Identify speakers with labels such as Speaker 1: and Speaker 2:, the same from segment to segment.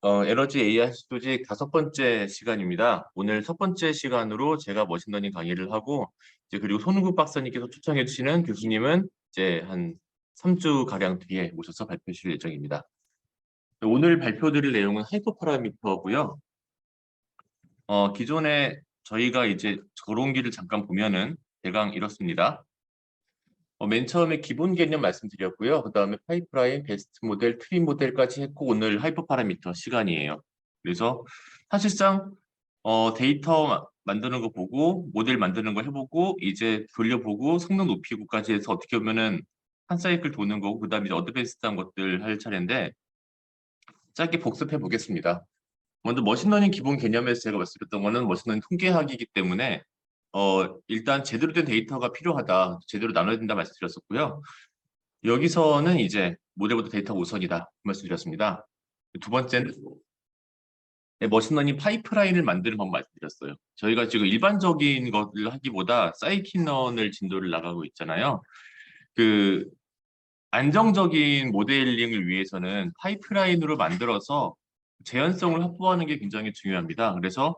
Speaker 1: 에너지 AI 학습조직 5번째 시간입니다. 오늘 첫 번째 시간으로 제가 머신러닝 강의를 하고, 이제 그리고 손흥국 박사님께서 초청해 주시는 교수님은 이제 한 3주 가량 뒤에 모셔서 발표해 주실 예정입니다. 오늘 발표드릴 내용은 하이퍼 파라미터고요. 기존에 저희가 이제 거론기를 잠깐 보면은 대강 이렇습니다. 맨 처음에 기본 개념 말씀드렸고요. 그 다음에 파이프라인, 베스트 모델, 트리 모델까지 했고 오늘 하이퍼 파라미터 시간이에요. 그래서 사실상 데이터 만드는 거 보고 모델 만드는 거 해보고 이제 돌려보고 성능 높이고까지 해서 어떻게 보면은 한 사이클 도는 거고 그 다음에 이제 어드밴스드한 것들 할 차례인데 짧게 복습해 보겠습니다. 먼저 머신러닝 기본 개념에서 제가 말씀드렸던 거는 머신러닝 통계학이기 때문에 일단 제대로 된 데이터가 필요하다, 제대로 나눠야 된다 말씀드렸었고요. 여기서는 이제 모델보다 데이터가 우선이다 말씀드렸습니다. 두 번째는 머신러닝 파이프라인을 만드는 방법 말씀드렸어요. 저희가 지금 일반적인 것을 하기보다 사이킨런을 진도를 나가고 있잖아요. 그 안정적인 모델링을 위해서는 파이프라인으로 만들어서 재현성을 확보하는 게 굉장히 중요합니다. 그래서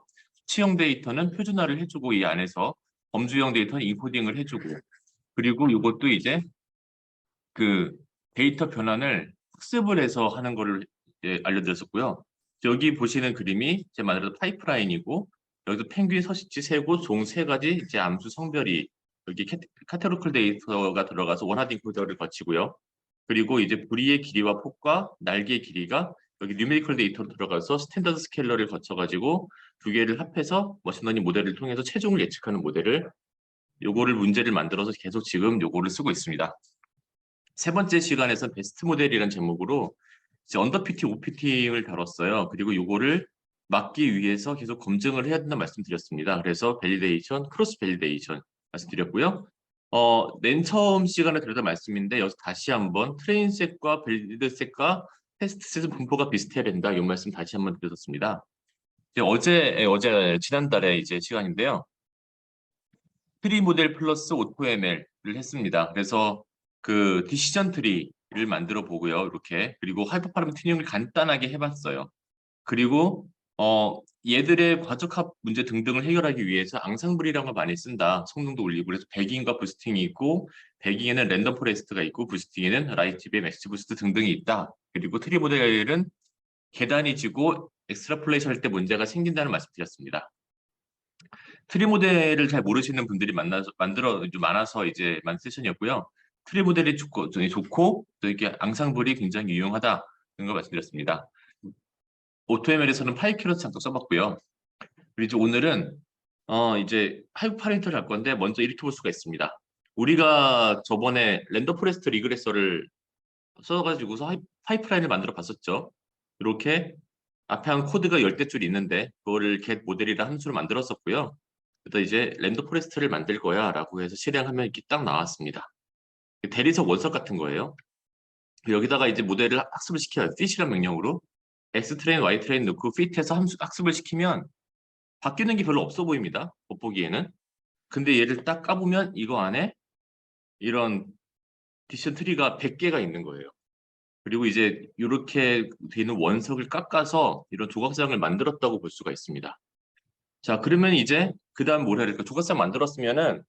Speaker 1: 수치형 데이터는 표준화를 해주고 이 안에서 범주형 데이터는 인코딩을 해주고 그리고 이것도 이제 그 데이터 변환을 학습을 해서 하는 거를 알려드렸었고요. 여기 보시는 그림이 제 말대로 파이프라인이고 여기도 펭귄 서식지 세고 종 세 가지 이제 암수 성별이 여기 카테고리컬 데이터가 들어가서 원하드 인코더를 거치고요. 그리고 이제 부리의 길이와 폭과 날개의 길이가 여기 뉴메리컬 데이터로 들어가서 스탠더드 스케일러를 거쳐가지고 두 개를 합해서 머신러닝 모델을 통해서 체중을 예측하는 모델을 요거를 문제를 만들어서 계속 지금 요거를 쓰고 있습니다. 세 번째 시간에서 베스트 모델이라는 제목으로 이제 언더피팅, 오피팅을 다뤘어요. 그리고 요거를 막기 위해서 계속 검증을 해야 된다는 말씀드렸습니다. 그래서 밸리데이션, 크로스 밸리데이션 말씀드렸고요. 맨 처음 시간에 드렸던 말씀인데 여기서 다시 한번 트레인셋과 밸리드셋과 테스트셋은 분포가 비슷해야 된다. 이 말씀 다시 한번 드렸습니다. 어제 지난달에 이제 시간인데요. 트리 모델 플러스 오토 ML을 했습니다. 그래서 그 디시전 트리를 만들어 보고요. 이렇게 그리고 하이퍼 파라미터 튜닝을 간단하게 해봤어요. 그리고 얘들의 과적합 문제 등등을 해결하기 위해서 앙상블이라는 걸 많이 쓴다. 성능도 올리고 그래서 배깅과 부스팅이 있고 배깅에는 랜덤 포레스트가 있고 부스팅에는 라이티브의 맥스 부스트 등등이 있다. 그리고 트리 모델은 계단이 지고 엑스트라폴레이션 할 때 문제가 생긴다는 말씀드렸습니다. 트리 모델을 잘 모르시는 분들이 많아서 이제 만 세션이었고요. 트리 모델이 좋고 또 이렇게 앙상블이 굉장히 유용하다 이런 걸 말씀드렸습니다. 오토ML에서는 파이큐러스 잠깐 써봤고요. 그리고 이제 오늘은 이제 하이퍼 파라미터를 할 건데 먼저 이렇게 볼 수가 있습니다. 우리가 저번에 랜덤 포레스트 리그레서를 써가지고서 파이프라인을 만들어 봤었죠. 이렇게 앞에 한 코드가 10대 줄 있는데 그거를 get 모델이라 함수로 만들었었고요. 그래서 이제 랜덤 포레스트를 만들 거야 라고 해서 실행하면 이렇게 딱 나왔습니다. 대리석 원석 같은 거예요. 여기다가 이제 모델을 학습을 시켜요. fit이라는 명령으로 x트레인, y트레인 넣고 fit해서 학습을 시키면 바뀌는 게 별로 없어 보입니다. 겉보기에는. 근데 얘를 딱 까보면 이거 안에 이런 디션 트리가 100개가 있는 거예요. 그리고 이제 이렇게 되는 원석을 깎아서 이런 조각상을 만들었다고 볼 수가 있습니다. 자, 그러면 이제 그 다음 뭘 해야 될까? 조각상 만들었으면은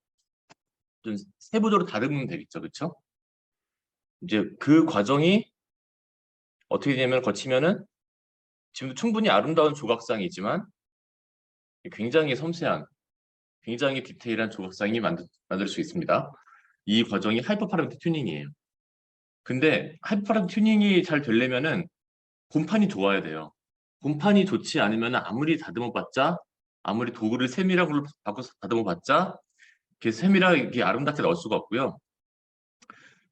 Speaker 1: 좀 세부적으로 다루면 되겠죠. 그렇죠? 이제 그 과정이 어떻게 되냐면 거치면은 지금도 충분히 아름다운 조각상이지만 굉장히 섬세한, 굉장히 디테일한 조각상이 만들 수 있습니다. 이 과정이 하이퍼 파라미터 튜닝이에요. 근데 하이퍼 파라미터 튜닝이 잘 되려면은 본판이 좋아야 돼요. 본판이 좋지 않으면 아무리 다듬어봤자, 아무리 도구를 세밀하게 바꿔서 다듬어봤자, 이렇게 세밀하게 아름답게 넣을 수가 없고요.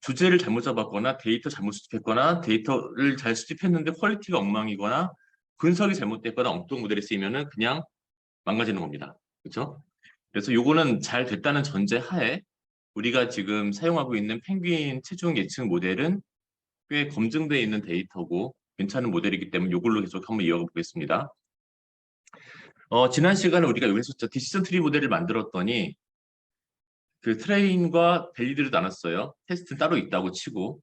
Speaker 1: 주제를 잘못 잡았거나 데이터 잘못 수집했거나 데이터를 잘 수집했는데 퀄리티가 엉망이거나 분석이 잘못됐거나 엉뚱 모델이 쓰이면은 그냥 망가지는 겁니다. 그렇죠? 그래서 요거는 잘 됐다는 전제 하에 우리가 지금 사용하고 있는 펭귄 체중 예측 모델은 꽤 검증되어 있는 데이터고 괜찮은 모델이기 때문에 이걸로 계속 한번 이어가 보겠습니다. 지난 시간에 우리가 여기서 디시전 트리 모델을 만들었더니 그 트레인과 밸리드를 나눴어요. 테스트는 따로 있다고 치고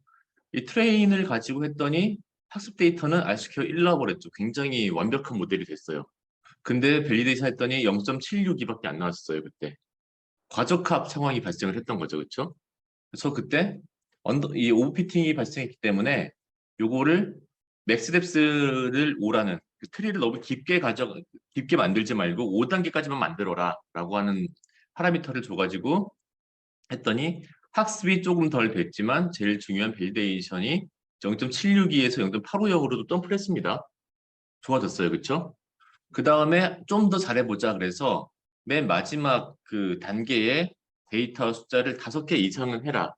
Speaker 1: 이 트레인을 가지고 했더니 학습 데이터는 RSQL 1 나와버렸죠. 굉장히 완벽한 모델이 됐어요. 근데 밸리데이션 했더니 0.76이밖에 안 나왔어요, 그때. 과적합 상황이 발생을 했던 거죠, 그렇죠? 그래서 그때 이 오버피팅이 발생했기 때문에 요거를 맥스뎁스를 5라는 그 트리를 너무 깊게 만들지 말고 5단계까지만 만들어라라고 하는 파라미터를 줘가지고 했더니 학습이 조금 덜 됐지만 제일 중요한 밸리데이션이 0.762에서 0.850으로도 점프를 했습니다. 좋아졌어요, 그렇죠? 그 다음에 좀 더 잘해보자 그래서 맨 마지막 그 단계에 데이터 숫자를 5개 이상은 해라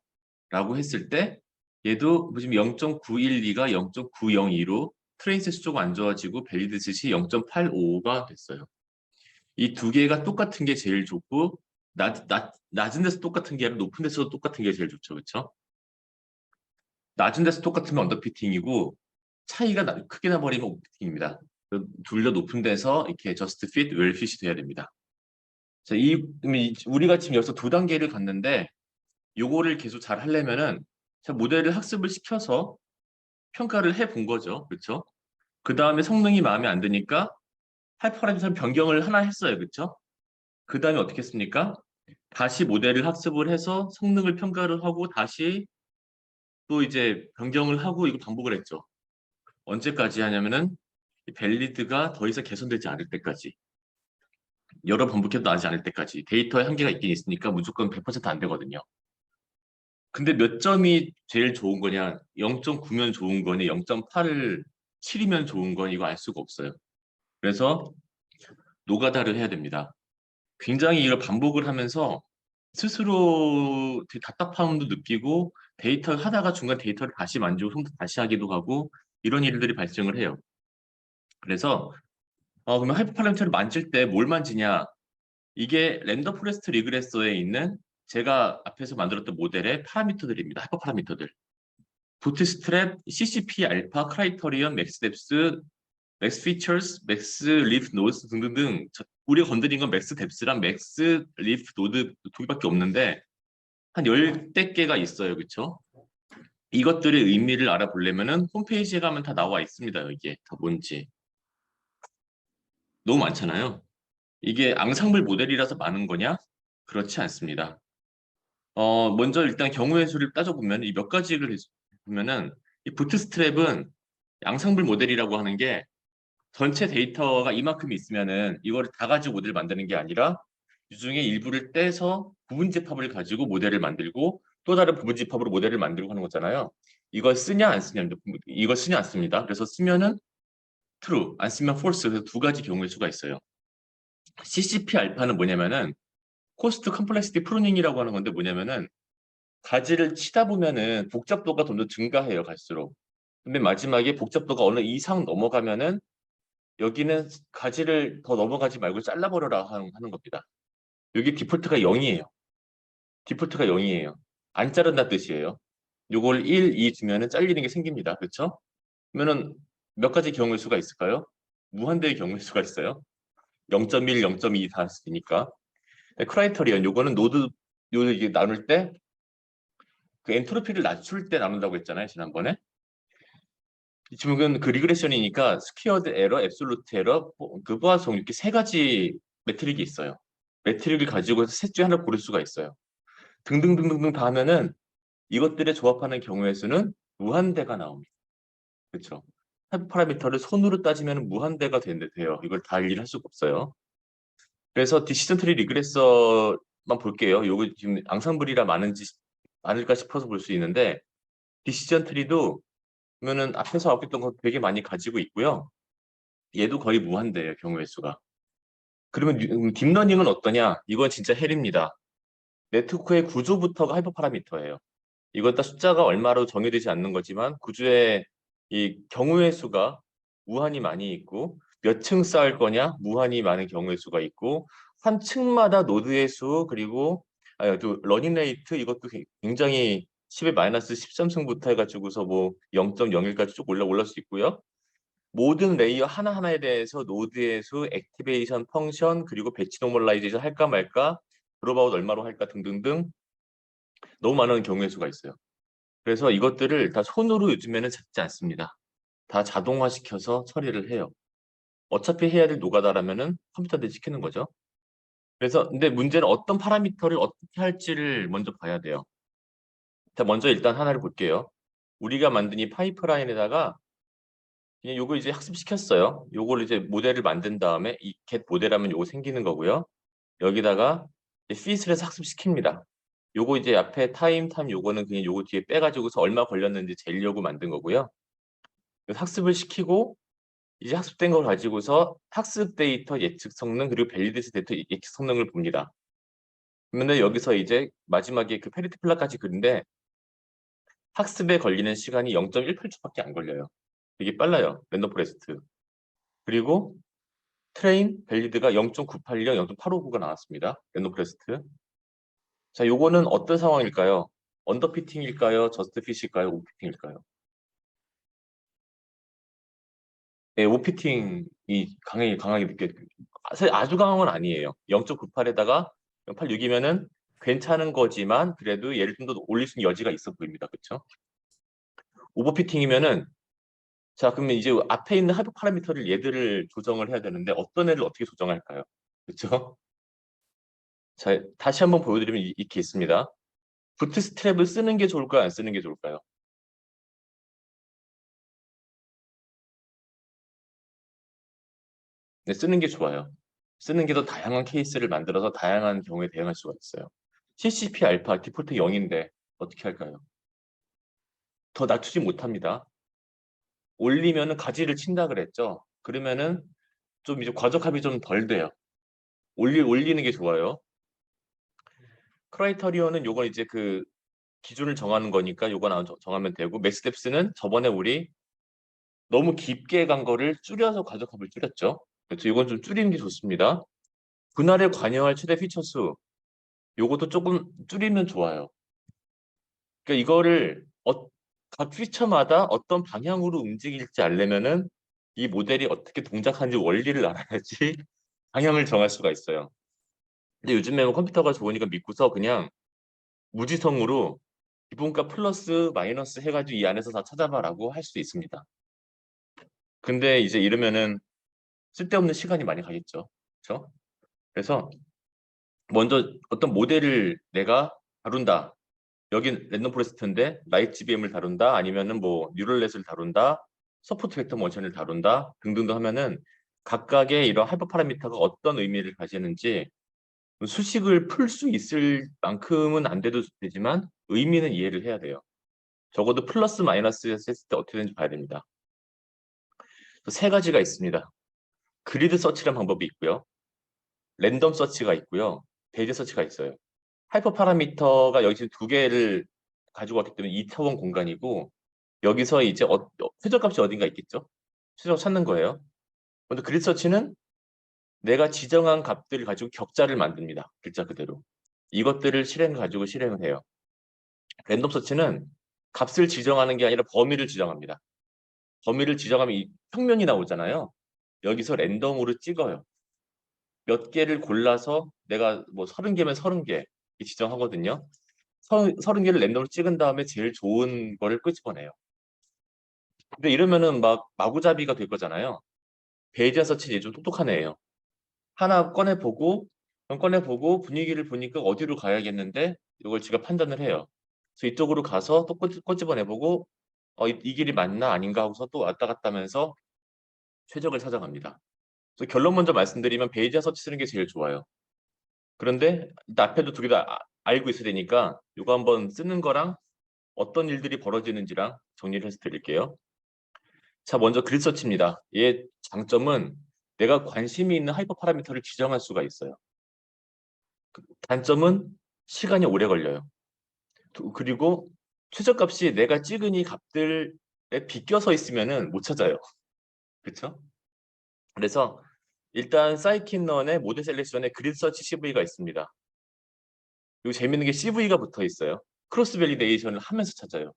Speaker 1: 라고 했을 때 얘도 지금 0.912가 0.902로 트레이스 조금 안 좋아지고 밸리드 셋이 0.85가 됐어요. 이 두 개가 똑같은 게 제일 좋고 낮은 데서 똑같은 게 아니라 높은 데서 똑같은 게 제일 좋죠. 그렇죠? 낮은 데서 똑같으면 언더피팅이고 차이가 크게 나버리면 오버피팅입니다. 둘 다 높은 데서 이렇게 just fit, well fit이 돼야 됩니다. 자, 우리가 지금 여기서 2단계를 갔는데 요거를 계속 잘 하려면은 자, 모델을 학습을 시켜서 평가를 해 본 거죠. 그렇죠? 그 다음에 성능이 마음에 안 드니까 하이퍼라이트 변경을 하나 했어요. 그렇죠? 그 다음에 어떻게 했습니까? 다시 모델을 학습을 해서 성능을 평가를 하고 다시 또 이제 변경을 하고 이거 반복을 했죠. 언제까지 하냐면은 밸리드가 더 이상 개선되지 않을 때까지. 여러 반복해도 나지 않을 때까지. 데이터에 한계가 있긴 있으니까 무조건 100%안 되거든요. 근데 몇 점이 제일 좋은 거냐? 0.9면 좋은 거니 0.8을 7이면 좋은 건 이거 알 수가 없어요. 그래서 노가다를 해야 됩니다. 굉장히 이걸 반복을 하면서 스스로 되게 답답함도 느끼고 데이터 하다가 중간 데이터를 다시 만지고 다시 하기도 하고 이런 일들이 발생을 해요. 그래서 그러면 하이퍼파라미터를 만질 때 뭘 만지냐? 이게 랜덤 포레스트 리그레서에 있는 제가 앞에서 만들었던 모델의 파라미터들입니다. 하이퍼파라미터들. 부트스트랩, CCP, 알파, 크라이터리언, 맥스뎁스, 맥스 피처스, 맥스 리프 노드 등등등 우리가 건드린 건 맥스 뎁스랑 맥스 리프 노드 두 개밖에 없는데 한 10대 개가 있어요. 그렇죠? 이것들의 의미를 알아보려면은 홈페이지에 가면 다 나와 있습니다. 이게 다 뭔지. 너무 많잖아요. 이게 앙상블 모델이라서 많은 거냐? 그렇지 않습니다. 먼저 일단 경우의 수를 따져보면 이 몇 가지를 보면은 이 부트스트랩은 앙상블 모델이라고 하는 게 전체 데이터가 이만큼 있으면은 이거를 다 가지고 모델을 만드는 게 아니라 이 중에 일부를 떼서 부분 집합을 가지고 모델을 만들고 또 다른 부분 집합으로 모델을 만들고 하는 거잖아요. 이걸 쓰냐 안 쓰냐 이걸 쓰냐 안 씁니다. 그래서 쓰면은 true, 안 쓰면 false. 그래서 두 가지 경우의 수가 있어요. CCP 알파는 뭐냐면은 코스트 컴플렉시티 프루닝이라고 하는 건데 뭐냐면은 가지를 치다 보면은 복잡도가 점점 증가해요, 갈수록. 근데 마지막에 복잡도가 어느 이상 넘어가면은 여기는 가지를 더 넘어가지 말고 잘라버려라 하는 겁니다. 여기 디폴트가 0이에요. 디폴트가 0이에요. 안 자른다는 뜻이에요. 요걸 1, 2 주면은 잘리는 게 생깁니다. 그렇죠? 그러면은 몇 가지 경우의 수가 있을까요? 무한대의 경우의 수가 있어요. 0.1, 0.2 다 있으니까. 크라이터리언 요거는 노드 이게 나눌 때 그 엔트로피를 낮출 때 나눈다고 했잖아요, 지난번에. 지금은 그 리그레션이니까 스퀘어드 에러, 앱솔루트 에러, 그 포화성 이렇게 세 가지 매트릭이 있어요. 매트릭을 가지고 셋 중에 하나를 고를 수가 있어요. 등등등등등 다 하면은 이것들의 조합하는 경우의 수는 무한대가 나옵니다. 그렇죠? 한 파라미터를 손으로 따지면 무한대가 돼요. 이걸 다 일일이 할 수가 없어요. 그래서 디시전 트리 리그레서만 볼게요. 요거 지금 앙상블이라 많을까 싶어서 볼 수 있는데 디시전 트리도 그러면은 앞에서 아꼈던 거 되게 많이 가지고 있고요. 얘도 거의 무한대예요, 경우의 수가. 그러면 딥러닝은 어떠냐? 이건 진짜 헬입니다. 네트워크의 구조부터가 하이퍼 파라미터예요. 이건 딱 숫자가 얼마로 정해되지 않는 거지만 구조의 이 경우의 수가 무한히 많이 있고 몇 층 쌓을 거냐 무한히 많은 경우의 수가 있고 한 층마다 노드의 수 그리고 또 러닝 레이트 이것도 굉장히 10의 마이너스 13승부터 해가지고서 뭐 0.01까지 쭉 올라올 수 있고요. 모든 레이어 하나하나에 대해서 노드의 수, 액티베이션 펑션, 그리고 배치 노멀라이제이션 할까 말까, 드롭아웃 얼마로 할까 등등등 너무 많은 경우의 수가 있어요. 그래서 이것들을 다 손으로 요즘에는 잡지 않습니다. 다 자동화시켜서 처리를 해요. 어차피 해야 될 노가다라면은 컴퓨터들이 시키는 거죠. 그래서 근데 문제는 어떤 파라미터를 어떻게 할지를 먼저 봐야 돼요. 자, 먼저 일단 하나를 볼게요. 우리가 만든 이 파이프라인에다가 그냥 요걸 이제 학습시켰어요. 요걸 이제 모델을 만든 다음에 이 get 모델하면 요거 생기는 거고요. 여기다가 fit을 해서 학습시킵니다. 요거 이제 앞에 타임 요거는 그냥 요거 뒤에 빼가지고서 얼마 걸렸는지 재려고 만든 거고요. 그래서 학습을 시키고 이제 학습된 걸 가지고서 학습 데이터 예측 성능 그리고 밸리데이트 데이터 예측 성능을 봅니다. 그런데 여기서 이제 마지막에 그 페리티 플라까지 그린데 학습에 걸리는 시간이 0.18초밖에 안 걸려요. 되게 빨라요. 랜덤 포레스트. 그리고 트레인 밸리드가 0.981랑 0.859가 나왔습니다. 랜덤 포레스트. 자, 요거는 어떤 상황일까요? 언더피팅일까요? 저스트핏일까요? 오피팅일까요? 네, 오피팅이 강하게 사실 아주 강한 건 아니에요. 0.98에다가 0.86이면은 괜찮은 거지만 그래도 얘를 좀 더 올릴 수 있는 여지가 있어 보입니다. 그렇죠? 오버피팅이면은 자, 그러면 이제 앞에 있는 하드 파라미터를 얘들을 조정을 해야 되는데 어떤 애를 어떻게 조정할까요? 그렇죠? 자, 다시 한번 보여드리면 이렇게 있습니다. 부트스트랩을 쓰는 게 좋을까요? 안 쓰는 게 좋을까요? 네, 쓰는 게 좋아요. 쓰는 게 더 다양한 케이스를 만들어서 다양한 경우에 대응할 수가 있어요. CCP 알파 디폴트 0인데 어떻게 할까요? 더 낮추지 못합니다. 올리면은 가지를 친다 그랬죠. 그러면은 좀 이제 과적합이 좀 덜 돼요. 올리는 게 좋아요. 크라이터리온은 요건 이제 그 기준을 정하는 거니까 요건 정하면 되고 맥스텝스는 저번에 우리 너무 깊게 간 거를 줄여서 과적합을 줄였죠. 그래서 이건 좀 줄이는 게 좋습니다. 분할에 관여할 최대 피처 수 요것도 조금 줄이면 좋아요. 그러니까 이거를 각 피처마다 어떤 방향으로 움직일지 알려면은 이 모델이 어떻게 동작하는지 원리를 알아야지 방향을 정할 수가 있어요. 근데 요즘에 뭐 컴퓨터가 좋으니까 믿고서 그냥 무지성으로 기본값 플러스 마이너스 해가지고 이 안에서 다 찾아봐라고 할 수 있습니다. 근데 이제 이러면은 쓸데없는 시간이 많이 가겠죠. 그렇죠? 그래서 먼저 어떤 모델을 내가 다룬다. 여긴 랜덤 포레스트인데 라이트 GBM을 다룬다. 아니면은 뭐 뉴럴넷을 다룬다. 서포트 벡터 모션을 다룬다. 등등등 하면은 각각의 이런 하이퍼 파라미터가 어떤 의미를 가지는지 수식을 풀 수 있을 만큼은 안 돼도 되지만 의미는 이해를 해야 돼요. 적어도 플러스 마이너스 했을 때 어떻게 되는지 봐야 됩니다. 세 가지가 있습니다. 그리드 서치라는 방법이 있고요. 랜덤 서치가 있고요. 베이지 서치가 있어요. 하이퍼 파라미터가 여기 지금 두 개를 가지고 왔기 때문에 2차원 공간이고 여기서 이제 최저값이 어딘가 있겠죠? 최저 찾는 거예요. 근데 그리드 서치는 내가 지정한 값들을 가지고 격자를 만듭니다. 글자 그대로. 이것들을 가지고 실행을 해요. 랜덤 서치는 값을 지정하는 게 아니라 범위를 지정합니다. 범위를 지정하면 이 평면이 나오잖아요. 여기서 랜덤으로 찍어요. 몇 개를 골라서 내가 뭐 30개면 30개 지정하거든요. 30개를 랜덤으로 찍은 다음에 제일 좋은 거를 끄집어내요. 근데 이러면은 막 마구잡이가 될 거잖아요. 베이지안 서치는 좀 똑똑한 애예요. 하나 꺼내보고 분위기를 보니까 어디로 가야겠는데 이걸 지가 판단을 해요. 그래서 이쪽으로 가서 또 꼬집어내보고 이 길이 맞나 아닌가 하고서 또 왔다 갔다 하면서 최적을 찾아갑니다. 그래서 결론 먼저 말씀드리면 베이지안 서치 쓰는 게 제일 좋아요. 그런데 일단 앞에도 두 개 다 알고 있어야 되니까 이거 한번 쓰는 거랑 어떤 일들이 벌어지는지랑 정리를 해서 드릴게요. 자, 먼저 그리드 서치입니다. 얘 장점은 내가 관심이 있는 하이퍼 파라미터를 지정할 수가 있어요. 단점은 시간이 오래 걸려요. 그리고 최저값이 내가 찍은 이 값들에 비껴서 있으면은 못 찾아요. 그렇죠? 그래서 일단 사이킨런의 모델 셀렉션에 그리드 서치 CV가 있습니다. 그리고 재밌는 게 CV가 붙어 있어요. 크로스 밸리데이션을 하면서 찾아요.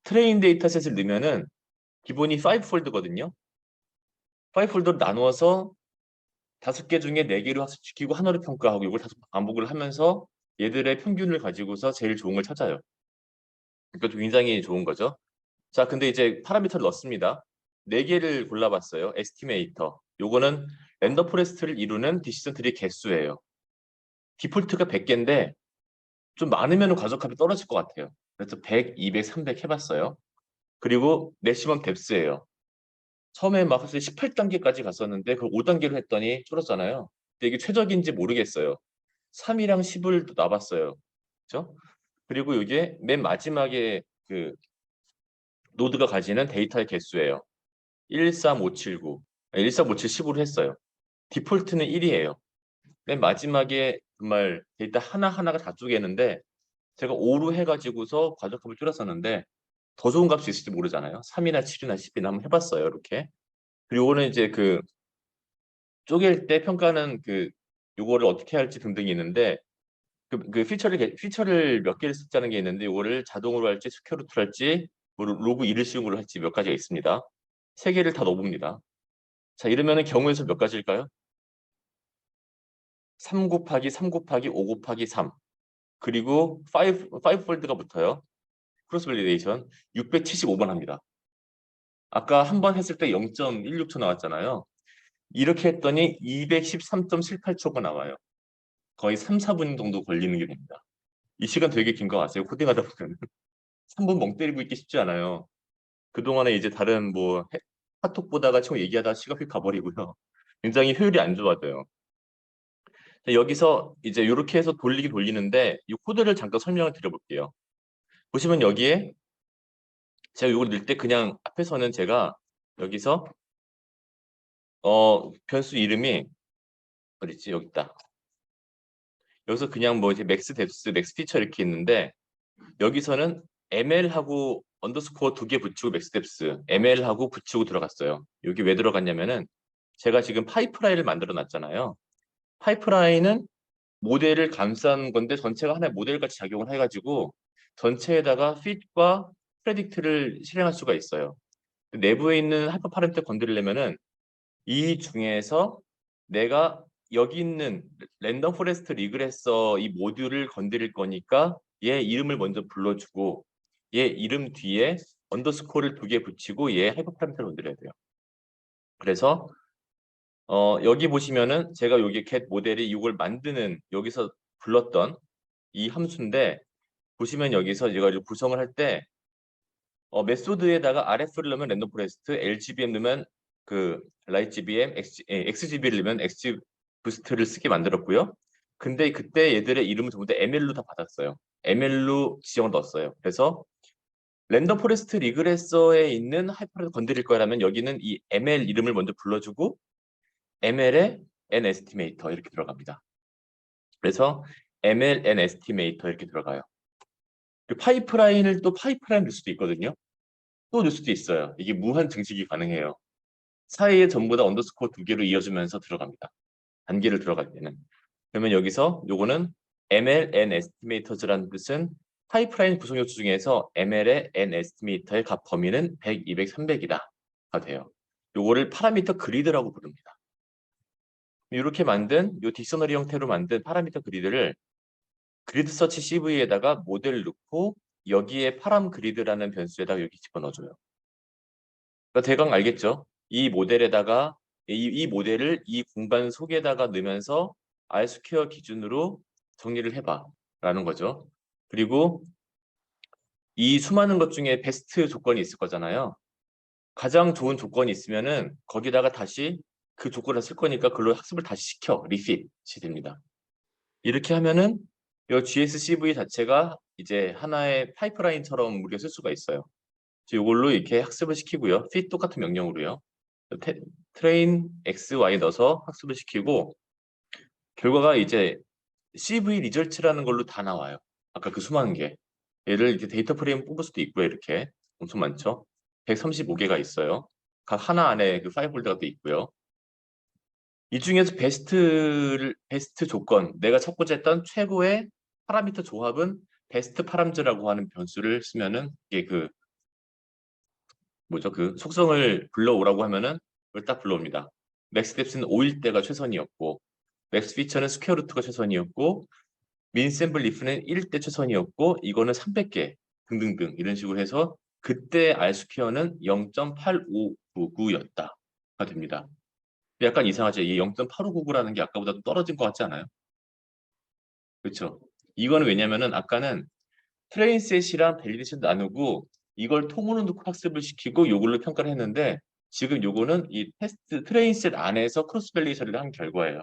Speaker 1: 트레인 데이터셋을 넣으면은 기본이 5폴드거든요. 5폴드로 나누어서 5개 중에 4개로 학습시키고 하나로 평가하고 이걸 다섯 반복을 하면서 얘들의 평균을 가지고서 제일 좋은 걸 찾아요. 그러니까 굉장히 좋은 거죠. 자, 근데 이제 파라미터를 넣습니다. 4개를 골라봤어요. 에스티메이터. 요거는 랜덤 포레스트를 이루는 디시전 트리 개수예요. 디폴트가 100개인데 좀 많으면 과적합이 떨어질 것 같아요. 그래서 100, 200, 300 해봤어요. 그리고 맥시멈 뎁스예요. 처음에 막 18단계까지 갔었는데 그 5단계로 했더니 줄었잖아요. 근데 이게 최적인지 모르겠어요. 3이랑 10을 놔봤어요. 그죠? 그리고 이게 맨 마지막에 그 노드가 가지는 데이터의 개수예요. 13579, 13570 10으로 했어요. 디폴트는 1이에요. 맨 마지막에 정말 데이터 하나하나가 다 쪼개는데 제가 5로 해가지고서 과적합을 줄였었는데 더 좋은 값이 있을지 모르잖아요. 3이나 7이나 10이나 한번 해봤어요. 이렇게. 그리고 요거는 이제 그 쪼갤 때 평가는 그 요거를 어떻게 할지 등등이 있는데 그 피처를 몇 개를 쓰자는 게 있는데 요거를 자동으로 할지 스퀘어루트로 할지 뭐 로그 이르식으로 할지 몇 가지가 있습니다. 3개를 다 넣어봅니다. 자, 이러면은 경우의 수 몇 가지일까요? 3 곱하기 3 곱하기 5 곱하기 3 그리고 5 폴드가 붙어요. 크로스 밸리데이션 675번 합니다. 아까 한 번 했을 때 0.16초 나왔잖아요. 이렇게 했더니 213.78초가 나와요. 거의 3, 4분 정도 걸리는 게 됩니다. 이 시간 되게 긴 거 아세요? 코딩하다 보면 3분 멍 때리고 있기 쉽지 않아요. 그동안에 이제 다른 뭐 카톡 보다가 친구 얘기하다가 시간 휙 가버리고요. 굉장히 효율이 안 좋아져요. 여기서 이제 이렇게 해서 돌리는데 이 코드를 잠깐 설명을 드려볼게요. 보시면 여기에 제가 이걸 넣을 때 그냥 앞에서는 제가 여기서 변수 이름이 어딨지? 여기 있다. 여기서 그냥 뭐 이제 맥스 뎁스, 맥스 피처 이렇게 있는데 여기서는 ml하고 언더스코어 2개 붙이고 맥스 뎁스, ml하고 붙이고 들어갔어요. 여기 왜 들어갔냐면은 제가 지금 파이프라인을 만들어 놨잖아요. 파이프라인은 모델을 감싼 건데 전체가 하나의 모델같이 작용을 해가지고 전체에다가 fit과 predict를 실행할 수가 있어요. 내부에 있는 하이퍼 파라미터 건드리려면은 이 중에서 내가 여기 있는 랜덤 포레스트 리그레서 이 모듈을 건드릴 거니까 얘 이름을 먼저 불러주고 얘 이름 뒤에 언더스코어를 2개 붙이고 얘 하이퍼 파라미터를 건드려야 돼요. 그래서 여기 보시면은 제가 여기 get 모델이 이걸 만드는 여기서 불렀던 이 함수인데 보시면 여기서 제가 이제 구성을 할 때 메소드에다가 rf를 넣으면 랜덤 포레스트, lgbm 넣으면 그 lightgbm, xgb를 넣으면 xbu스트를 쓰게 만들었고요. 근데 그때 얘들의 이름을 전부 다 ml로 다 받았어요. ml로 지정을 넣었어요. 그래서 랜덤 포레스트 리그레서에 있는 하이퍼를 건드릴 거라면 여기는 이 ml 이름을 먼저 불러주고 ml에 n 에스티메이터 이렇게 들어갑니다. 그래서 ml n 에스티메이터 이렇게 들어가요. 파이프라인을 또 파이프라인 넣을 수도 있거든요. 또 넣을 수도 있어요. 이게 무한 증식이 가능해요. 사이에 전부 다 언더스코어 2개로 이어주면서 들어갑니다. 단계를 들어갈 때는. 그러면 여기서 요거는 ml n estimates라는 뜻은 파이프라인 구성 요소 중에서 ml의 n estimate의 값 범위는 100, 200, 300이다가 돼요. 요거를 파라미터 그리드라고 부릅니다. 이렇게 만든 요 딕셔너리 형태로 만든 파라미터 그리드를 그리드 서치 CV에다가 모델을 넣고 여기에 파람 그리드라는 변수에다가 여기 집어넣어줘요. 그러니까 대강 알겠죠? 이 모델에다가 이 모델을 이 공간 속에다가 넣으면서 R 스퀘어 기준으로 정리를 해봐 라는 거죠. 그리고 이 수많은 것 중에 베스트 조건이 있을 거잖아요. 가장 좋은 조건이 있으면은 거기다가 다시 그 조건을 쓸 거니까 그걸로 학습을 다시 시켜 리핏이 됩니다. 이렇게 하면은 이 GSCV 자체가 이제 하나의 파이프라인처럼 우리가 쓸 수가 있어요. 이걸로 이렇게 학습을 시키고요. fit 똑같은 명령으로요. 트레인 x, y 넣어서 학습을 시키고 결과가 이제 CV 리절트라는 걸로 다 나와요. 아까 그 수많은 개. 얘를 이제 데이터 프레임 뽑을 수도 있고요. 이렇게 엄청 많죠. 135개가 있어요. 각 하나 안에 그 파일 폴더가 또 있고요. 이 중에서 베스트 조건, 내가 찾고자 했던 최고의 파라미터 조합은 베스트 파람즈라고 하는 변수를 쓰면은 이게 그 뭐죠? 그 속성을 불러오라고 하면은 그걸 딱 불러옵니다. 맥스 뎁스는 5일 때가 최선이었고, 맥스 피처는 스퀘어 루트가 최선이었고, 민 샘플 리프는 1일 때 최선이었고, 이거는 300개 등등등 이런 식으로 해서 그때 R 스퀘어는 0.85 0.899였다가 됩니다. 약간 이상하죠. 이 0.8599라는 게 아까보다 좀 떨어진 것 같지 않아요? 그렇죠. 이거는 왜냐면은 아까는 트레인셋이랑 밸리데이션 나누고 이걸 통으로 넣고 학습을 시키고 요걸로 평가를 했는데 지금 요거는 이 테스트 트레인셋 안에서 크로스 밸리 처리를 한 결과예요.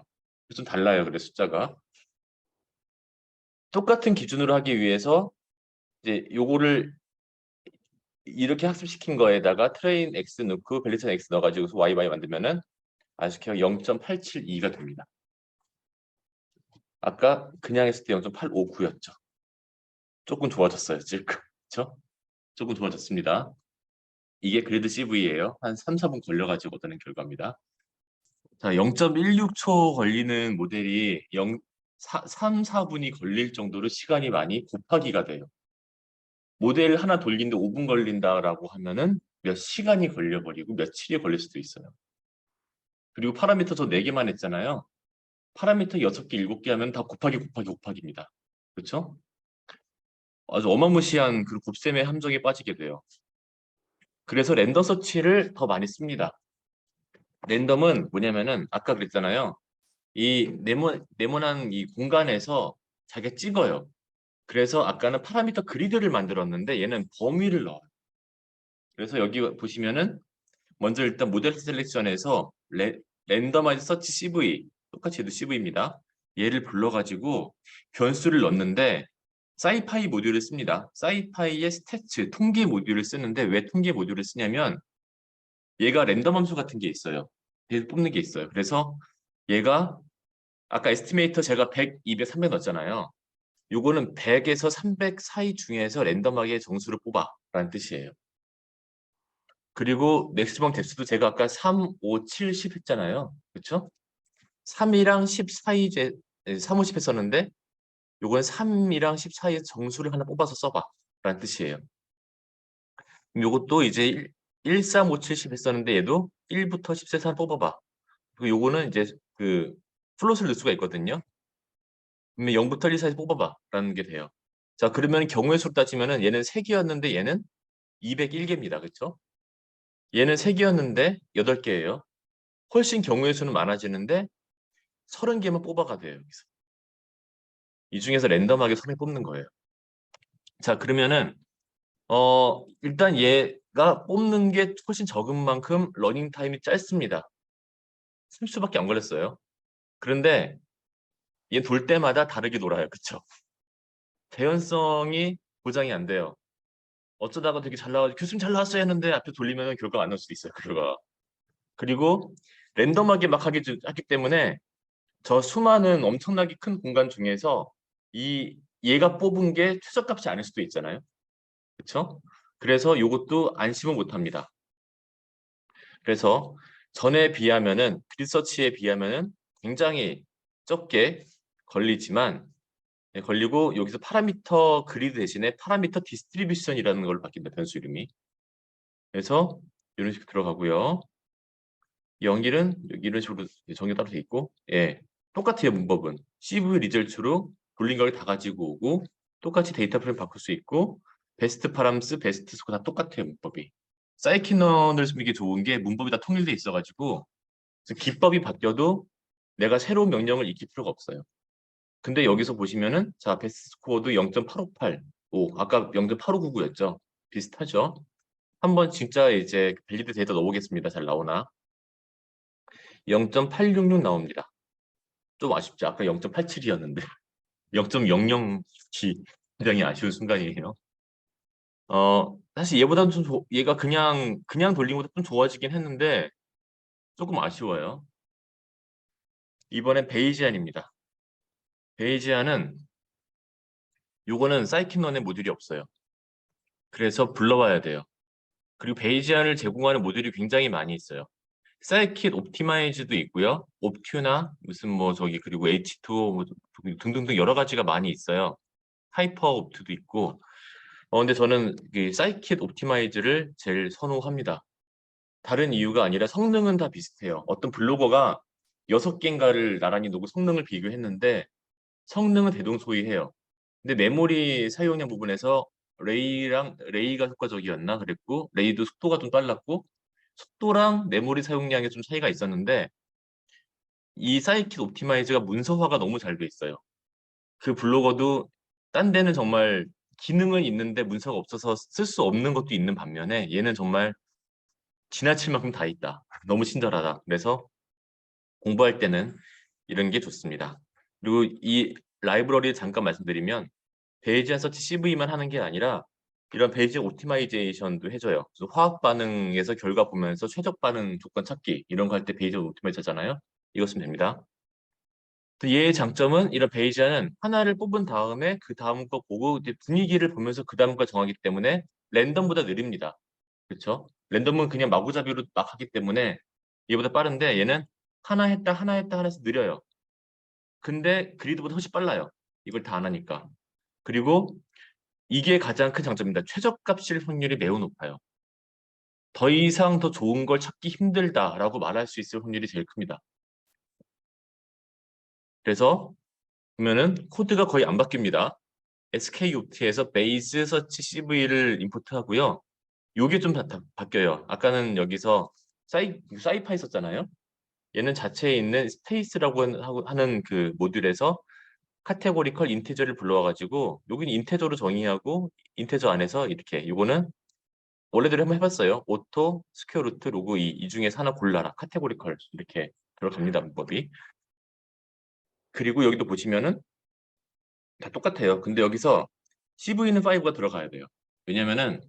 Speaker 1: 좀 달라요. 그래 숫자가. 똑같은 기준으로 하기 위해서 이제 요거를 이렇게 학습시킨 거에다가 트레인 X 넣고 밸리데이션 X 넣어가지고 Y 만들면은 아쉽게 0.872가 됩니다. 아까 그냥 했을 때 0.859였죠. 조금 좋아졌어요. 지금. 그렇죠? 조금 좋아졌습니다. 이게 그래드 CV예요. 한 3, 4분 걸려가지고 얻는 결과입니다. 자, 0.16초 걸리는 모델이 3, 4분이 걸릴 정도로 시간이 많이 곱하기가 돼요. 모델 하나 돌리는데 5분 걸린다라고 하면은 몇 시간이 걸려버리고 며칠이 걸릴 수도 있어요. 그리고 파라미터 저 4개만 했잖아요. 파라미터 6개, 7개 하면 다 곱하기입니다. 그렇죠? 아주 어마무시한 그 곱셈의 함정에 빠지게 돼요. 그래서 랜덤 서치를 더 많이 씁니다. 랜덤은 뭐냐면은 아까 그랬잖아요. 이 네모난 이 공간에서 자기가 찍어요. 그래서 아까는 파라미터 그리드를 만들었는데 얘는 범위를 넣어요. 그래서 여기 보시면은 먼저 일단 모델 셀렉션에서 랜덤하이즈 서치 CV 똑같이 얘도 CV입니다. 얘를 불러가지고 변수를 넣는데 사이파이 모듈을 씁니다. 사이파이의 스태츠 통계 모듈을 쓰는데 왜 통계 모듈을 쓰냐면 얘가 랜덤 함수 같은 게 있어요. 얘를 뽑는 게 있어요. 그래서 얘가 아까 에스티메이터 제가 100, 200, 300 넣었잖아요. 요거는 100에서 300 사이 중에서 랜덤하게 정수를 뽑아 라는 뜻이에요. 그리고 맥시멈 뎁스도 제가 아까 3, 5, 7, 10 했잖아요. 그렇죠? 3이랑 10 사이 3, 5, 10 했었는데 요건 3이랑 10 사이에서 정수를 하나 뽑아서 써봐 라는 뜻이에요. 요것도 이제 1, 3, 5, 7, 10 했었는데 얘도 1부터 10에서 하나 뽑아봐. 그리고 요거는 이제 그 플롯을 넣을 수가 있거든요. 그러면 0부터 1 사이에서 뽑아봐 라는 게 돼요. 자, 그러면 경우의 수로 따지면은 얘는 3개였는데 얘는 201개입니다. 그렇죠? 얘는 3개였는데 8개예요. 훨씬 경우의 수는 많아지는데 30개만 뽑아가 돼요. 여기서. 이 중에서 랜덤하게 3개 뽑는 거예요. 자, 그러면은 일단 얘가 뽑는 게 훨씬 적은 만큼 러닝 타임이 짧습니다. 30초밖에 안 걸렸어요. 그런데 얘 돌 때마다 다르게 놀아요. 그쵸? 재현성이 보장이 안 돼요. 어쩌다가 되게 잘 나와 교수님 잘 나왔어요 했는데 앞에 돌리면 결과가 안 나올 수도 있어요. 결과가. 그리고 랜덤하게 막 하기 때문에 저 수많은 엄청나게 큰 공간 중에서 얘가 뽑은 게 최저값이 아닐 수도 있잖아요. 그렇죠? 그래서 이것도 안심을 못합니다. 그래서 전에 비하면은 리서치에 비하면은 굉장히 적게 걸리지만 걸리고 여기서 파라미터 그리드 대신에 파라미터 디스트리뷰션이라는 걸로 바뀐다. 변수 이름이. 그래서 이런 식으로 들어가고요. 연길은 이런 식으로 정리 따로 돼 있고, 예, 똑같아요. 문법은 CV 리절트로 돌린 걸 다 가지고 오고 똑같이 데이터 프레임 바꿀 수 있고 베스트 파람스, 베스트 스코 다 똑같아요. 문법이. 사이키넌을 쓰는 게 좋은 게 문법이 다 통일돼 있어가지고 기법이 바뀌어도 내가 새로운 명령을 익힐 필요가 없어요. 근데 여기서 보시면은 자 베스트 스코어도 0.858, 아까 0.8599였죠. 비슷하죠. 한번 진짜 이제 밸리드 데이터 넣어보겠습니다. 잘 나오나? 0.866 나옵니다. 좀 아쉽죠. 아까 0.87이었는데 0.00이 굉장히 아쉬운 순간이에요. 사실 얘보다는 얘가 그냥 돌린 것보다 좀 좋아지긴 했는데 조금 아쉬워요. 이번엔 베이지안입니다. 베이지안은 요거는 사이킨런의 모듈이 없어요. 그래서 불러와야 돼요. 그리고 베이지안을 제공하는 모듈이 굉장히 많이 있어요. 사이킷 옵티마이즈도 있고요. 옵튜나 무슨 뭐 저기 그리고 H2O 뭐 등등등 여러 가지가 많이 있어요. 하이퍼 옵트도 있고. 근데 저는 그 사이킷 옵티마이즈를 제일 선호합니다. 다른 이유가 아니라 성능은 다 비슷해요. 어떤 블로거가 6개인가를 나란히 놓고 성능을 비교했는데 성능은 대동소이해요. 근데 메모리 사용량 부분에서 레이가 효과적이었나 그랬고 레이도 속도가 좀 빨랐고 속도랑 메모리 사용량에 좀 차이가 있었는데 이 사이킷 옵티마이즈가 문서화가 너무 잘 돼 있어요. 그 블로거도 딴 데는 정말 기능은 있는데 문서가 없어서 쓸 수 없는 것도 있는 반면에 얘는 정말 지나칠 만큼 다 있다. 너무 친절하다. 그래서 공부할 때는 이런 게 좋습니다. 그리고 이 라이브러리 잠깐 말씀드리면 베이지안 서치 CV만 하는 게 아니라 이런 베이지 오티마이제이션도 해줘요. 그래서 화학 반응에서 결과 보면서 최적 반응 조건 찾기 이런 거 할 때 베이지 오티마이즈 하잖아요. 이거 쓰면 됩니다. 얘의 장점은 이런 베이지안은 하나를 뽑은 다음에 그 다음 거 보고 이제 분위기를 보면서 그 다음 거 정하기 때문에 랜덤보다 느립니다. 그렇죠? 랜덤은 그냥 마구잡이로 막 하기 때문에 얘보다 빠른데 얘는 하나 했다 하나 했다 하나씩 느려요. 근데 그리드보다 훨씬 빨라요. 이걸 다 안 하니까. 그리고 이게 가장 큰 장점입니다. 최저값일 확률이 매우 높아요. 더 이상 더 좋은 걸 찾기 힘들다라고 말할 수 있을 확률이 제일 큽니다. 그래서 보면은 코드가 거의 안 바뀝니다. SKUT에서 베이스 서치 CV를 임포트하고요. 요게 좀 바뀌어요. 아까는 여기서 사이파 있었잖아요. 얘는 자체에 있는 스페이스라고 하는 그 모듈에서 카테고리컬 인티저를 불러와가지고 여기는 인테저로 정의하고 인테저 안에서 이렇게 요거는 원래대로 한번 해봤어요. 오토, 스퀘어 루트, 로그 2 중에서 하나 골라라. 카테고리컬 이렇게 들어갑니다. 문법이. 그리고 여기도 보시면은 다 똑같아요. 근데 여기서 CV는 5가 들어가야 돼요. 왜냐면은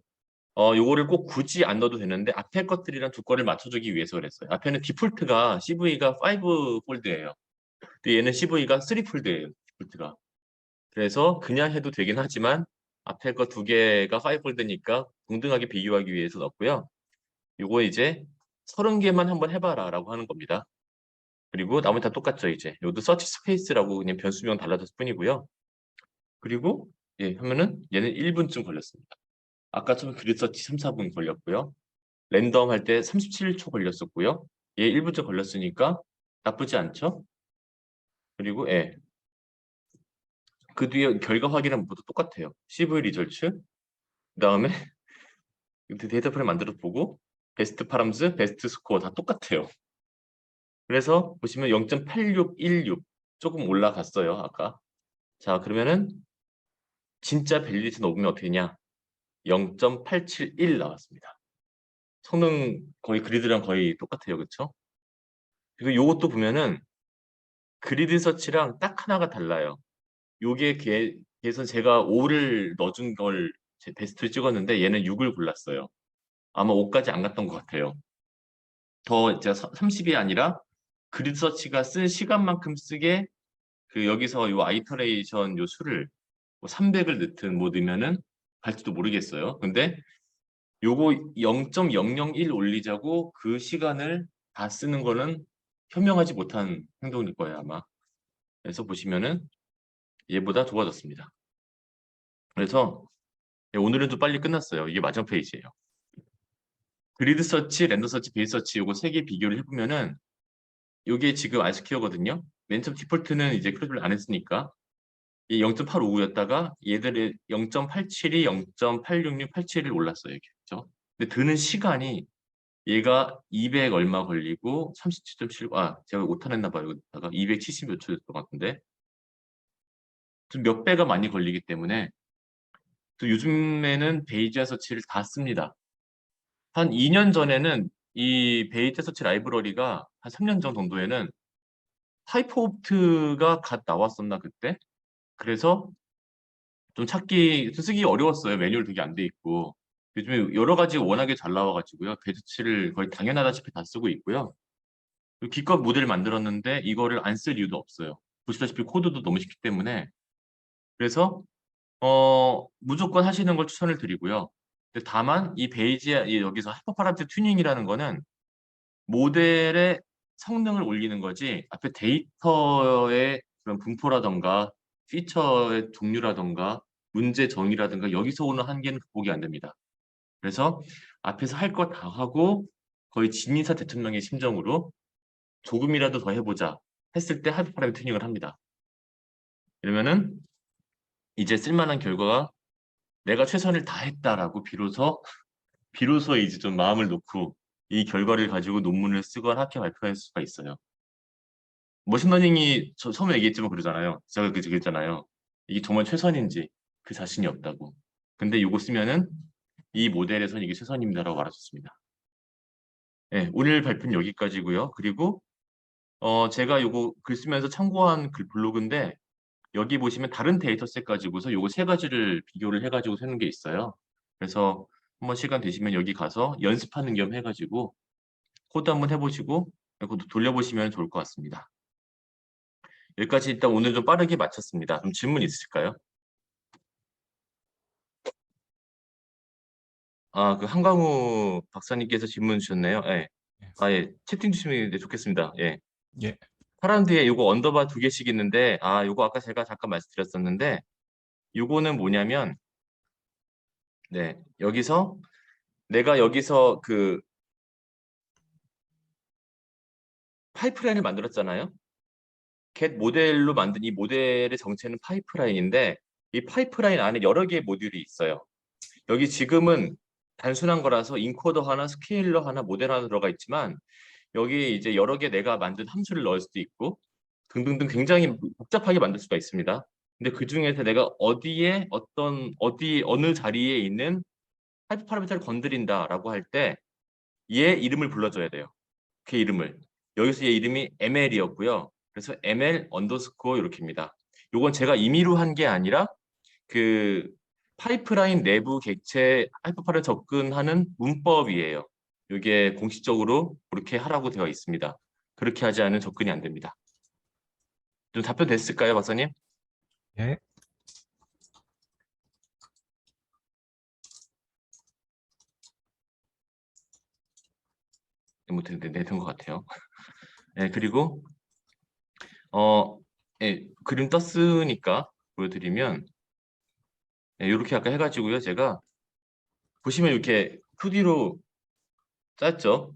Speaker 1: 요거를 꼭 굳이 안 넣어도 되는데 앞에 것들이랑 두 거를 맞춰주기 위해서 그랬어요. 앞에는 디폴트가 CV가 5 폴드예요. 근데 얘는 CV가 3 폴드예요. 디폴트가. 그래서 그냥 해도 되긴 하지만 앞에 거 두 개가 5 폴드니까 동등하게 비교하기 위해서 넣었고요. 요거 이제 30개만 한번 해봐라 라고 하는 겁니다. 그리고 나머지 다 똑같죠 이제. 요도 서치 스페이스라고 그냥 변수명 달라졌을 뿐이고요. 그리고 예 하면은 얘는 1분쯤 걸렸습니다. 아까처럼 그리드 서치 3, 4분 걸렸고요. 랜덤 할 때 37초 걸렸었고요. 얘 1분쯤 걸렸으니까 나쁘지 않죠? 그리고 예. 그 뒤에 결과 확인은 모두 똑같아요. CV 리절츠 그다음에 데이터 프레임 만들어 보고 베스트 파람즈, 베스트 스코어 다 똑같아요. 그래서 보시면 0.8616 조금 올라갔어요, 아까. 자, 그러면은 진짜 밸리디티 높으면 어떻게 되냐? 0.871 나왔습니다. 성능 거의 그리드랑 거의 똑같아요, 그렇죠? 그리고 요것도 보면은 그리드 서치랑 딱 하나가 달라요. 요게 그래서 제가 5를 넣어준 걸 제 베스트를 찍었는데 얘는 6을 골랐어요. 아마 5까지 안 갔던 것 같아요. 더 제가 30이 아니라 그리드 서치가 쓴 시간만큼 쓰게 그 여기서 요 아이터레이션 요 수를 뭐 300을 넣든 뭐 넣으면은 갈지도 모르겠어요. 근데 요거 0.001 올리자고 그 시간을 다 쓰는 거는 현명하지 못한 행동일 거예요, 아마. 그래서 보시면은 얘보다 좋아졌습니다. 그래서 오늘은 좀 빨리 끝났어요. 이게 마지막 페이지예요. 그리드 서치, 렌더 서치, 베이스 서치 요거 세 개 비교를 해보면은 요게 지금 아이스퀘어거든요. 맨 처음 디폴트는 이제 크로즈를 안 했으니까 이 0.859였다가 얘들의 0.87이 0.866, 87을 올랐어요. 이렇게. 그죠? 근데 드는 시간이 얘가 200 얼마 걸리고 37.7, 제가 오타냈나 봐요. 여기다가 270 몇 초였던 것 같은데 좀 몇 배가 많이 걸리기 때문에 또 요즘에는 베이지아 서치를 다 씁니다. 한 2년 전에는 이 베이지아 서치 라이브러리가 한 3년 전 정도에는 하이퍼옵트가 갓 나왔었나 그때? 그래서 좀 찾기 좀 쓰기 어려웠어요. 매뉴얼 되게 안 돼 있고. 요즘에 여러 가지 워낙에 잘 나와가지고요. 배치를 거의 당연하다시피 다 쓰고 있고요. 그리고 기껏 모델을 만들었는데 이거를 안 쓸 이유도 없어요. 보시다시피 코드도 너무 쉽기 때문에. 그래서 무조건 하시는 걸 추천을 드리고요. 근데 다만 이 베이지에 여기서 하이퍼파라미터 튜닝이라는 거는 모델의 성능을 올리는 거지 앞에 데이터의 그런 분포라던가 피처의 종류라던가 문제 정의라든가 여기서 오는 한계는 극복이 안 됩니다. 그래서 앞에서 할 거 다 하고 거의 진인사 대통령의 심정으로 조금이라도 더 해보자 했을 때 하드 파라미터 튜닝을 합니다. 그러면은 이제 쓸만한 결과가 내가 최선을 다했다라고 비로소 이제 좀 마음을 놓고 이 결과를 가지고 논문을 쓰거나 학회 발표할 수가 있어요. 머신러닝이 저 처음에 얘기했지만 그러잖아요. 제가 그랬잖아요. 이게 정말 최선인지 그 자신이 없다고. 근데 이거 쓰면은 이 모델에선 이게 최선입니다라고 말하셨습니다. 네, 오늘 발표는 여기까지고요. 그리고 제가 요거 글 쓰면서 참고한 글 블로그인데 여기 보시면 다른 데이터셋 가지고서 요거 세 가지를 비교를 해가지고 세는 게 있어요. 그래서 한번 시간 되시면 여기 가서 연습하는 겸 해가지고 코드 한번 해보시고 그것도 돌려보시면 좋을 것 같습니다. 여기까지 일단 오늘 좀 빠르게 마쳤습니다. 좀 질문 있으실까요? 그 한강우 박사님께서 질문 주셨네요. 예.
Speaker 2: 예.
Speaker 1: 예. 채팅 주시면 좋겠습니다. 예.
Speaker 2: 예.
Speaker 1: 파란 뒤에 요거 언더바 2개씩 있는데, 요거 아까 제가 잠깐 말씀드렸었는데, 요거는 뭐냐면, 네. 내가 여기서 그 파이프라인을 만들었잖아요. 겟 모델로 만든 이 모델의 정체는 파이프라인인데, 이 파이프라인 안에 여러 개의 모듈이 있어요. 여기 지금은 단순한 거라서 인코더 하나, 스케일러 하나, 모델 하나 들어가 있지만 여기 이제 여러 개 내가 만든 함수를 넣을 수도 있고 등등등 굉장히 복잡하게 만들 수가 있습니다. 근데 그 중에서 내가 어느 자리에 있는 하이퍼 파라미터를 건드린다라고 할 때 얘 이름을 불러줘야 돼요. 그 이름을. 여기서 얘 이름이 ml이었고요. 그래서 ml 언더스코어 이렇게입니다. 요건 제가 임의로 한 게 아니라 그 파이프라인 내부 객체 하이퍼파를 접근하는 문법이에요. 이게 공식적으로 그렇게 하라고 되어 있습니다. 그렇게 하지 않으면 접근이 안 됩니다. 좀 답변 됐을까요, 박사님?
Speaker 2: 예.
Speaker 1: 된 것 같아요. 네, 그리고 그림 떴으니까 보여드리면 이렇게 아까 해가지고요. 제가 보시면 이렇게 2D로 짰죠.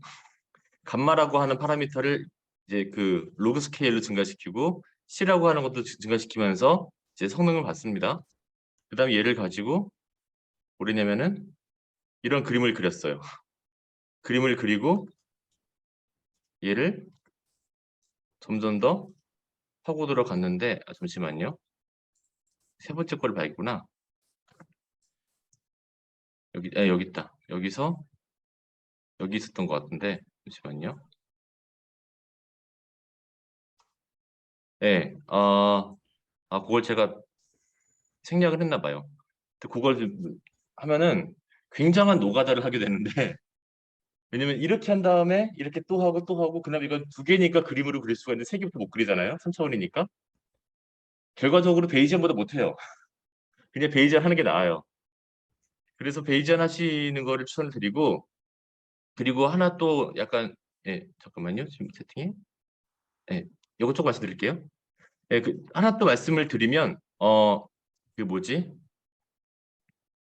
Speaker 1: 감마라고 하는 파라미터를 이제 그 로그 스케일로 증가시키고 C라고 하는 것도 증가시키면서 이제 성능을 봤습니다. 그 다음에 얘를 가지고 뭐냐면은 이런 그림을 그렸어요. 그림을 그리고 얘를 점점 더 파고 들어갔는데 잠시만요. 세 번째 거를 봐야겠구나. 여기 있다. 여기 있었던 것 같은데 잠시만요. 네, 그걸 제가 생략을 했나 봐요. 그걸 하면은 굉장한 노가다를 하게 되는데 왜냐면 이렇게 한 다음에 이렇게 또 하고 또 하고 그다음에 이건 2개니까 그림으로 그릴 수가 있는데 3개부터 못 그리잖아요. 3차원이니까. 결과적으로 베이지안보다 못해요. 그냥 베이지안 하는 게 나아요. 그래서 베이지안 하시는 거를 추천을 드리고 그리고 하나 또 약간 잠깐만요. 지금 채팅에 이거 쪽 말씀드릴게요. 하나 또 말씀을 드리면 그 뭐지?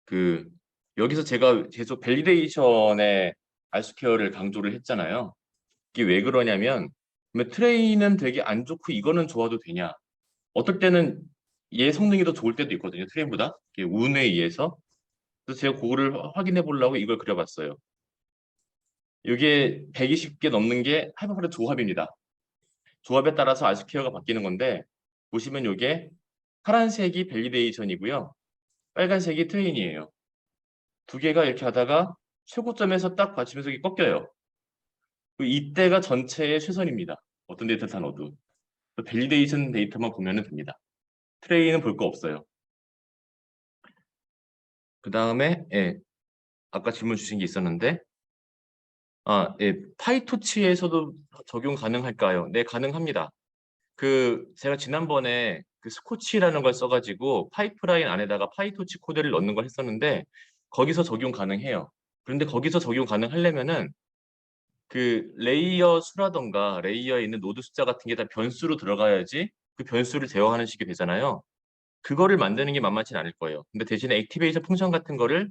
Speaker 1: 그 여기서 제가 계속 밸리데이션의 알스퀘어를 강조를 했잖아요. 이게 왜 그러냐면 트레이는 되게 안 좋고 이거는 좋아도 되냐? 어떨 때는 얘 성능이 더 좋을 때도 있거든요. 트레인보다 이게 운에 의해서. 그래서 제가 그거를 확인해 보려고 이걸 그려봤어요. 이게 120개 넘는 게 하이퍼파드 조합입니다. 조합에 따라서 아스퀘어가 바뀌는 건데 보시면 이게 파란색이 밸리데이션이고요. 빨간색이 트레인이에요. 2개가 이렇게 하다가 최고점에서 딱 받치면서 이게 꺾여요. 이때가 전체의 최선입니다. 어떤 데이터 다 넣어도. 밸리데이션 데이터만 보면 됩니다. 트레이는 볼 거 없어요. 그 다음에 아까 질문 주신 게 있었는데 파이토치에서도 적용 가능할까요? 네, 가능합니다. 제가 지난번에 그 스코치라는 걸 써가지고 파이프라인 안에다가 파이토치 코드를 넣는 걸 했었는데 거기서 적용 가능해요. 그런데 거기서 적용 가능하려면은 그 레이어 수라던가 레이어에 있는 노드 숫자 같은 게 다 변수로 들어가야지 그 변수를 제어하는 식이 되잖아요. 그거를 만드는 게 만만치 않을 거예요. 근데 대신에 액티베이션 펑션 같은 거를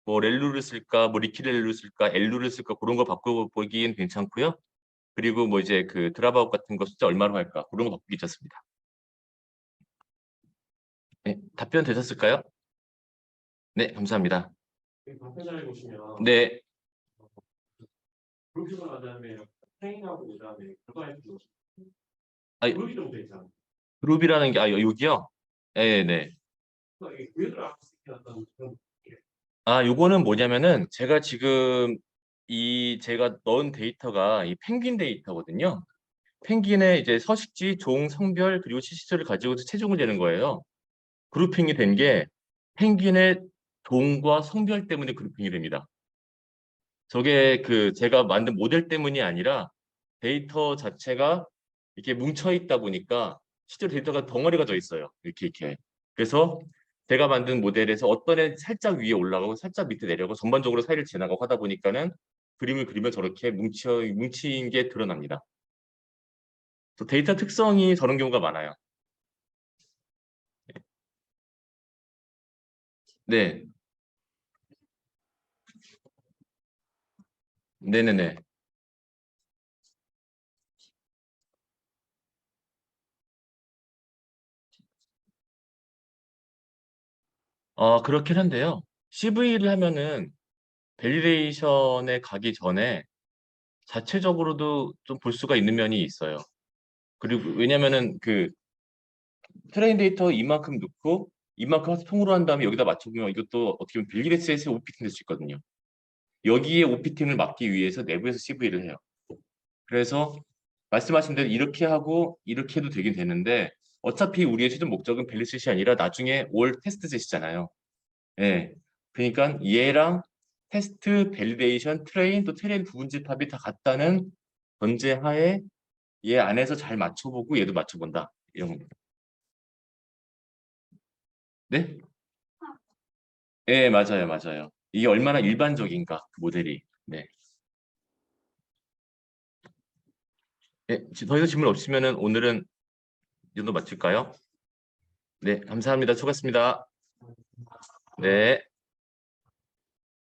Speaker 1: 뭐 렐루를 쓸까, 뭐 리키렐루를 쓸까, 엘루를 쓸까 그런 거 바꿔보기엔 괜찮고요. 그리고 뭐 이제 그 드랍아웃 같은 거 숫자 얼마로 할까 그런 거 바꾸기 괜찮습니다. 네, 답변 되셨을까요? 네, 감사합니다.
Speaker 2: 답변자를 보시면
Speaker 1: 네.
Speaker 2: 그룹으로 하자면 트레인하고 그다음에 그거 할 필요 없어.
Speaker 1: 아,
Speaker 2: 그룹이 좀 되잖아.
Speaker 1: 그룹이라는 게 여기요? 네, 네.
Speaker 2: 그러니까 이게 구획을 안 시켰던 그런
Speaker 1: 요거는 뭐냐면은 제가 지금 제가 넣은 데이터가 이 펭귄 데이터거든요. 펭귄의 이제 서식지, 종, 성별 그리고 치수를 가지고 체중을 재는 거예요. 그룹핑이 된 게 펭귄의 종과 성별 때문에 그룹핑이 됩니다. 저게 제가 만든 모델 때문이 아니라 데이터 자체가 이렇게 뭉쳐 있다 보니까 실제로 데이터가 덩어리가 져 있어요. 이렇게. 그래서 제가 만든 모델에서 어떤 애 살짝 위에 올라가고 살짝 밑에 내려가고 전반적으로 사이를 지나가고 하다 보니까는 그림을 그리면 저렇게 뭉친 게 드러납니다. 그래서 데이터 특성이 저런 경우가 많아요. 네, 네네네. 그렇긴 한데요. CV를 하면은 밸리데이션에 가기 전에 자체적으로도 좀 볼 수가 있는 면이 있어요. 그리고 왜냐면은 트레인 데이터 이만큼 넣고 이만큼 해서 통으로 한 다음에 여기다 맞춰보면 이것도 어떻게 보면 빌리베스에서 오피팅 될 수 있거든요. 여기에 오피팅을 막기 위해서 내부에서 CV를 해요. 그래서 말씀하신 대로 이렇게 하고 이렇게 해도 되긴 되는데 어차피 우리의 최종 목적은 밸리셋이 아니라 나중에 올 테스트셋이잖아요. 예. 그러니까 얘랑 테스트, 밸리데이션, 트레인 또 트레인 부분 집합이 다 같다는 전제하에 얘 안에서 잘 맞춰보고 얘도 맞춰본다. 이런 겁니다. 네? 네, 맞아요, 맞아요. 이게 얼마나 일반적인가, 그 모델이. 네. 네, 더 이상 질문 없으면은 오늘은 이 정도 마칠까요? 네, 감사합니다. 수고하셨습니다. 네.